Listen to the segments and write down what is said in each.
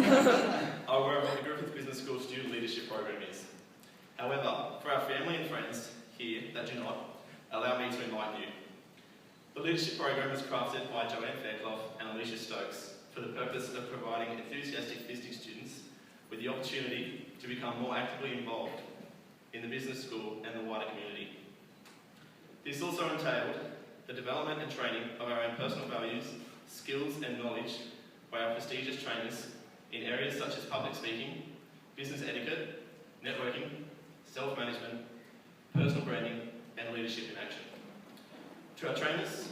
are aware of what the Griffith Business School Student Leadership Program is. However, for our family and friends here that do not, allow me to enlighten you. The Leadership Program was crafted by Joanne Fairclough and Alicia Stokes for the purpose of providing enthusiastic visiting students with the opportunity to become more actively involved in the business school and the wider community. This also entailed the development and training of our own personal values, skills and knowledge by our prestigious trainers in areas such as public speaking, business etiquette, networking, self-management, personal branding and leadership in action. To our trainers,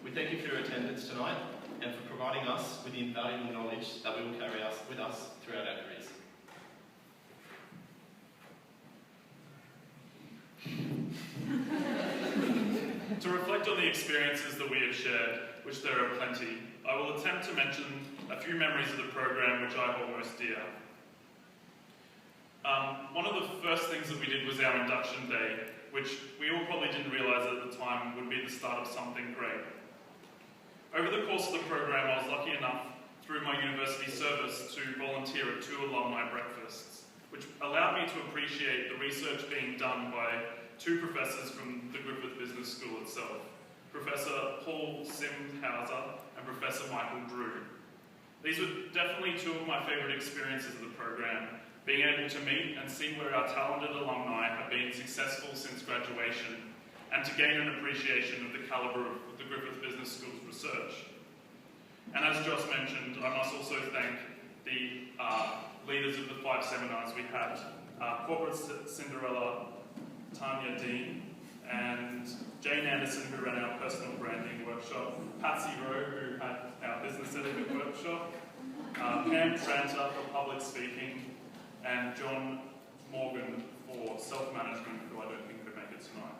we thank you for your attendance tonight and for providing us with the invaluable knowledge that we will carry with us throughout our careers. To reflect on the experiences that we have shared, which there are plenty, I will attempt to mention a few memories of the program which I hold most dear. One of the first things that we did was our induction day, which we all probably didn't realise at the time would be the start of something great. Over the course of the program, I was lucky enough, through my university service, to volunteer at 2 alumni breakfasts, which allowed me to appreciate the research being done by 2 professors from the Griffith Business School itself, Professor Paul Simhauser and Professor Michael Drew. These were definitely 2 of my favourite experiences of the program, being able to meet and see where our talented alumni have been successful since graduation, and to gain an appreciation of the calibre of the Griffith Business School's research. And as Joss mentioned, I must also thank the leaders of the 5 seminars we had, Corporate Cinderella, Tanya Dean, and Jane Anderson, who ran our personal branding workshop, Patsy Rowe, who had our business etiquette workshop, Pam Tranter for public speaking, and John Morgan for self-management, who I don't think could make it tonight.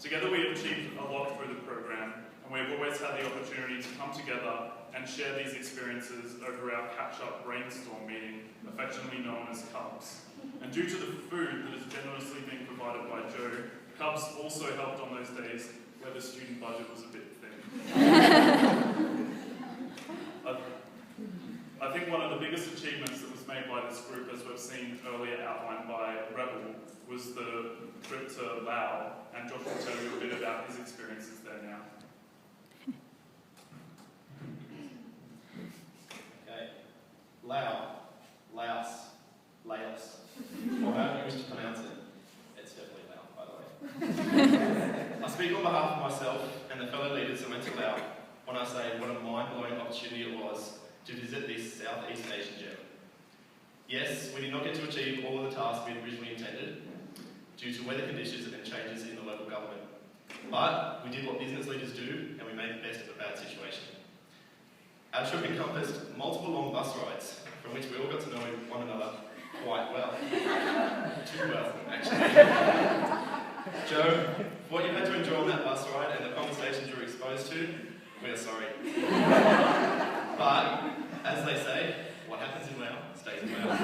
Together we have achieved a lot through the program, and we have always had the opportunity to come together and share these experiences over our catch-up brainstorm meeting, affectionately known as Cubs. And due to the food that is generously being provided by Joe, Cubs also helped on those days where the student budget was a bit thin. I think one of the biggest achievements that was made by this group, as we've seen earlier outlined by Rebel, was the trip to Laos, and Josh will tell you a bit about his experiences there now. Okay, Laos, or however you wish to pronounce it. It's definitely Laos, by the way. I speak on behalf of myself and the fellow leaders who went to Laos when I say what a mind-blowing opportunity it was to visit this Southeast Asian gem. Yes, we did not get to achieve all of the tasks we had originally intended due to weather conditions and changes in the local government. But we did what business leaders do, and we made the best of a bad situation. Our trip encompassed multiple long bus rides, from which we all got to know one another quite well. Too well, actually. Joe, what you had to endure on that bus ride and the conversations you were exposed to, we are sorry. But, as they say, what happens in Laos stays in Laos.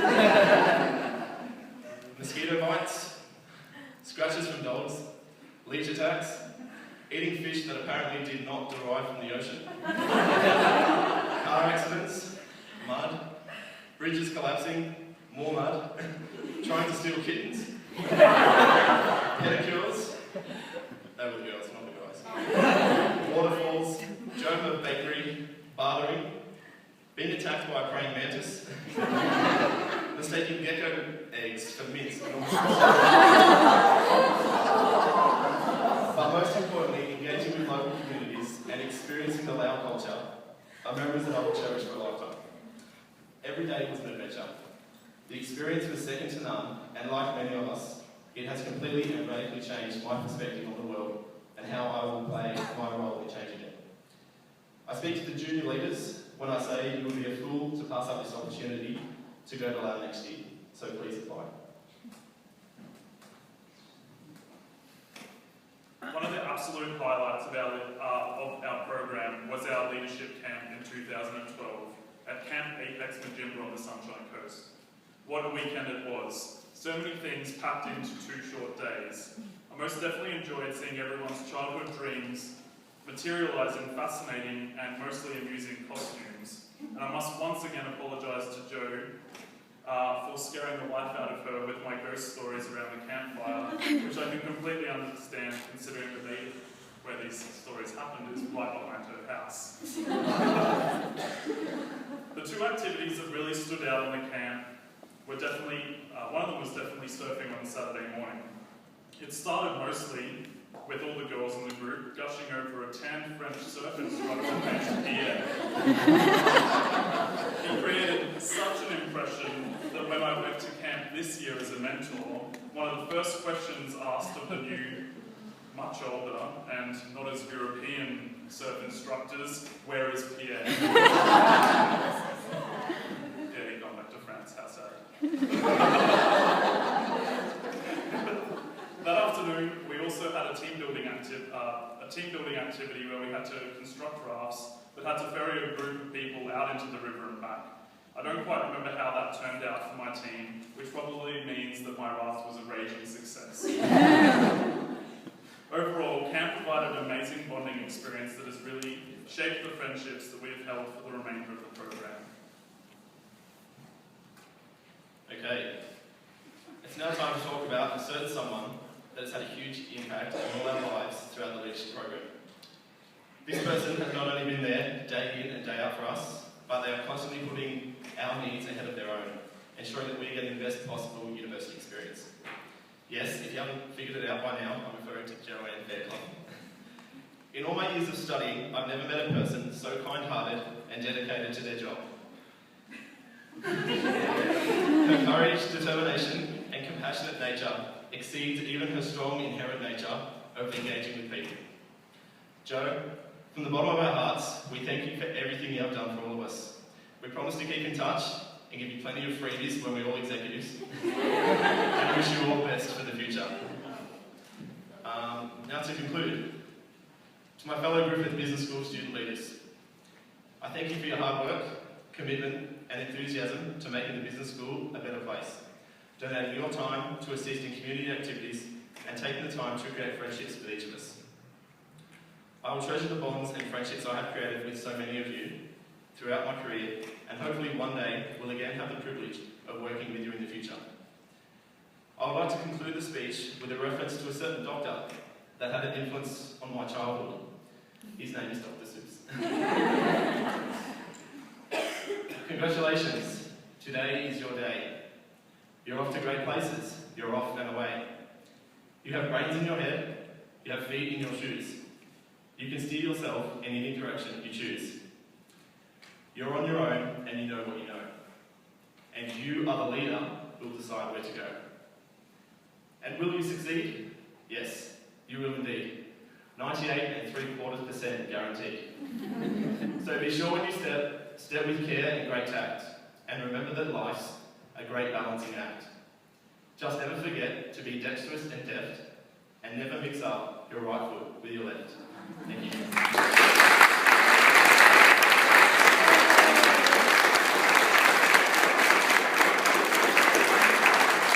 Mosquito bites, scratches from dogs, leech attacks, eating fish that apparently did not derive from the ocean, car accidents, mud, bridges collapsing, more mud, trying to steal kittens, pedicures, they were the girls, not the guys, waterfalls, Joburg bakery, bartering, being attacked by a praying mantis, mistaking gecko eggs for mince. But most importantly, engaging with local communities and experiencing the Lao culture are memories that I will cherish for a lifetime. Every day was an adventure. The experience was second to none, and like many of us, it has completely and radically changed my perspective on the world and how I will play my role in changing it. I speak to the junior leaders when I say you would be a fool to pass up this opportunity to go to Lao next year, so please apply. One of the absolute highlights of our program was our leadership camp in 2012 at Camp Apex Majimba on the Sunshine Coast. What a weekend it was. So many things packed into 2 short days. I most definitely enjoyed seeing everyone's childhood dreams materialise in fascinating and mostly amusing costumes. And I must once again apologise to Jo for scaring the life out of her with my ghost stories around the campfire, which I can completely understand considering the date where these stories happened is right behind her house. The two activities that really stood out in the camp were definitely, one of them was definitely surfing on Saturday morning. It started mostly with all the girls in the group gushing over a tanned French surf instructor named Pierre. He created such an impression that when I went to camp this year as a mentor, one of the first questions asked of the new, much older and not as European surf instructors, where is Pierre? Yeah, he'd gone back to France, how sad. That afternoon, we also had a team building activity where we had to construct rafts that had to ferry a group of people out into the river and back. I don't quite remember how that turned out for my team, which probably means that my raft was a raging success. Overall, camp provided an amazing bonding experience that has really shaped the friendships that we have held for the remainder of the program. Okay, it's now time to talk about a certain someone that has had a huge impact on all our lives throughout the leadership program. This person has not only been there day in and day out for us, but they are constantly putting our needs ahead of their own, ensuring that we get the best possible university experience. Yes, if you haven't figured it out by now, I'm referring to Joanne Fairclough. In all my years of studying, I've never met a person so kind-hearted and dedicated to their job. Her courage, determination, and compassionate nature exceeds even her strong inherent nature of engaging with people. Jo, from the bottom of our hearts, we thank you for everything you have done for all of us. We promise to keep in touch and give you plenty of freebies when we're all executives. And wish you all the best for the future. Now to conclude, to my fellow Griffith Business School student leaders, I thank you for your hard work, commitment and enthusiasm to making the business school a better place, donating your time to assist in community activities and taking the time to create friendships with each of us. I will treasure the bonds and friendships I have created with so many of you throughout my career, and hopefully one day will again have the privilege of working with you in the future. I would like to conclude the speech with a reference to a certain doctor that had an influence on my childhood. His name is Dr. Seuss. Congratulations, today is your day. You're off to great places, you're off and away. You have brains in your head, you have feet in your shoes. You can steer yourself in any direction you choose. You're on your own and you know what you know. And you are the leader who will decide where to go. And will you succeed? Yes, you will indeed. 98.75% guaranteed. So be sure when you step with care and great tact. And remember that life's a great balancing act. Just never forget to be dexterous and deft, and never mix up your right foot